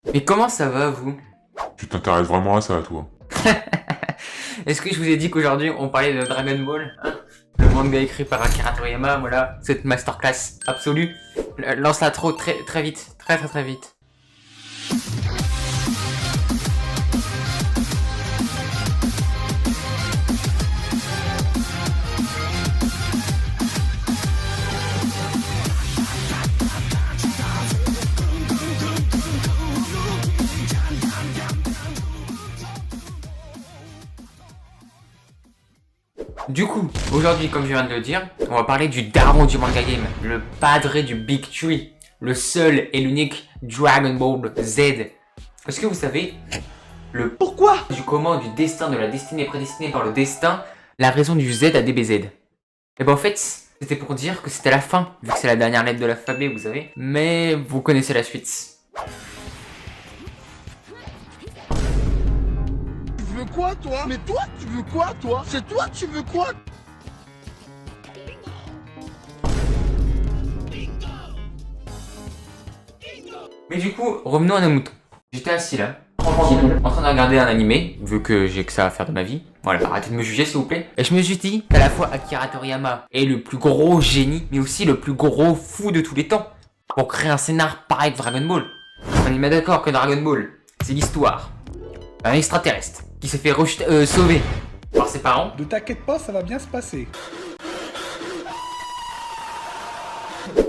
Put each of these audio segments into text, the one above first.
Mais comment ça va, vous? Tu t'intéresses vraiment à ça, toi? Est-ce que je vous ai dit qu'aujourd'hui on parlait de Dragon Ball, hein? Le manga écrit par Akira Toriyama, voilà, cette masterclass absolue. Lance l'intro très vite, très vite. Du coup, aujourd'hui, comme je viens de le dire, on va parler du daron du manga game, le padre du Big Tree, le seul et l'unique Dragon Ball Z. Est-ce que vous savez le pourquoi du comment, du destin, de la destinée prédestinée par le destin, la raison du Z à DBZ? Et ben en fait, c'était pour dire que c'était la fin, vu que c'est la dernière lettre de l'alphabet, vous savez. Mais vous connaissez la suite. Tu veux quoi, toi? Mais toi, tu veux quoi, toi? C'est toi, tu veux quoi? Mais du coup, revenons à nos moutons. J'étais assis là, tranquille, en train de regarder un animé, vu que j'ai que ça à faire de ma vie. Voilà, arrêtez de me juger s'il vous plaît. Et je me suis dit qu'à la fois Akira Toriyama est le plus gros génie, mais aussi le plus gros fou de tous les temps. Pour créer un scénar pareil que Dragon Ball. On est bien d'accord que Dragon Ball, c'est l'histoire d'un extraterrestre qui s'est fait sauver par ses parents. Ne t'inquiète pas, ça va bien se passer.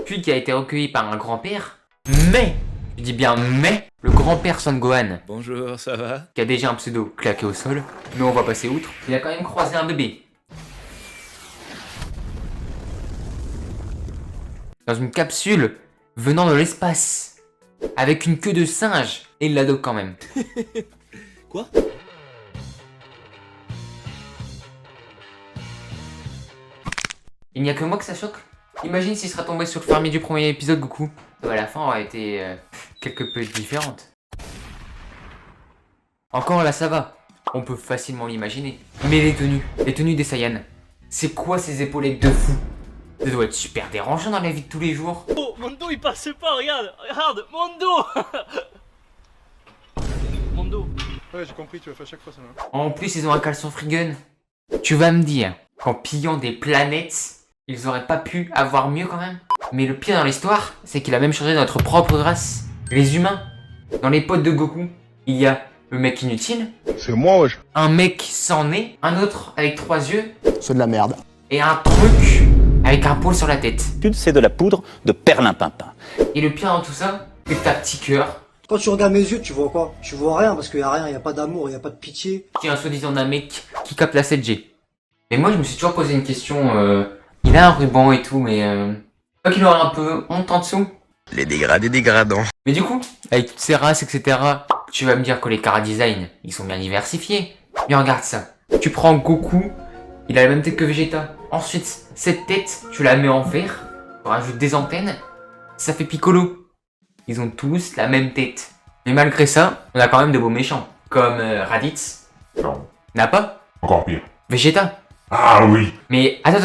Puis qui a été recueilli par un grand-père. Mais, je dis bien mais, le grand-père Son Gohan, Bonjour, ça va? qui a déjà un pseudo claqué au sol, mais on va passer outre, il a quand même croisé un bébé. Dans une capsule venant de l'espace, avec une queue de singe, et il l'adopte quand même. Quoi? Il n'y a que moi que ça choque. Imagine s'il serait tombé sur le fermier du premier épisode, Goku. La fin aurait été quelque peu différente. Encore là, ça va. On peut facilement l'imaginer. Mais les tenues des Saiyans. C'est quoi ces épaulettes de fou? Ça doit être super dérangeant dans la vie de tous les jours. Oh, mon dos il passe pas, regarde, mon dos. Mon dos. Ouais, j'ai compris, tu vas faire chaque fois ça. Hein. En plus, ils ont un caleçon free gun. Tu vas me dire qu'en pillant des planètes, ils auraient pas pu avoir mieux quand même? Mais le pire dans l'histoire, c'est qu'il a même changé notre propre race. Les humains. Dans les potes de Goku, il y a le mec inutile, C'est moi, wesh. un mec sans nez, un autre avec 3 yeux, C'est de la merde. et un truc avec un pôle sur la tête. C'est de la poudre de perlimpinpin. Et le pire dans tout ça, c'est que ta petit cœur, Quand tu regardes mes yeux, tu vois quoi? Tu vois rien parce qu'il y a rien, il y a pas d'amour, il y a pas de pitié. qui est un soi-disant d'un mec qui capte la 7G. Mais moi, je me suis toujours posé une question, il a un ruban et tout, mais pas qu'il aura un peu honte en dessous. Les dégradés dégradants. Mais du coup, avec toutes ces races, etc., tu vas me dire que les chara-design, ils sont bien diversifiés. Mais regarde ça. Tu prends Goku, il a la même tête que Vegeta. Ensuite, cette tête, tu la mets en vert, tu rajoutes des antennes, ça fait Piccolo. Ils ont tous la même tête. Mais malgré ça, on a quand même de beaux méchants. Comme Raditz, Non. Nappa, Encore pire. Vegeta. Ah oui! Mais attends.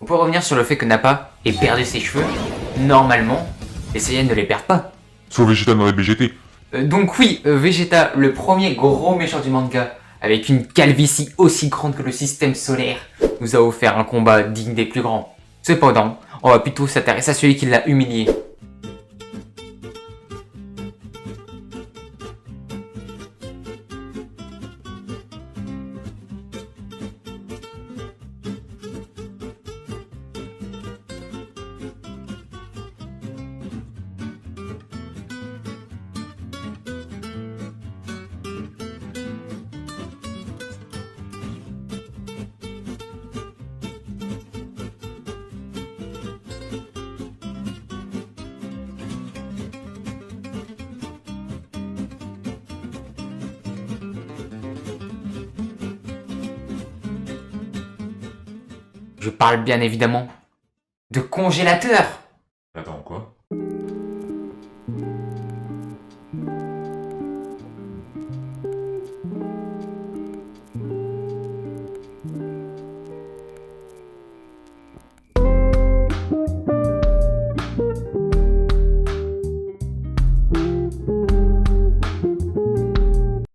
On peut revenir sur le fait que Nappa ait perdu ses cheveux. Normalement, les Saiyans ne les perdent pas. Sauf Vegeta dans les BGT. Donc oui, Vegeta, le premier gros méchant du manga, avec une calvitie aussi grande que le système solaire, nous a offert un combat digne des plus grands. Cependant, on va plutôt s'intéresser à celui qui l'a humilié. Je parle bien évidemment de congélateur.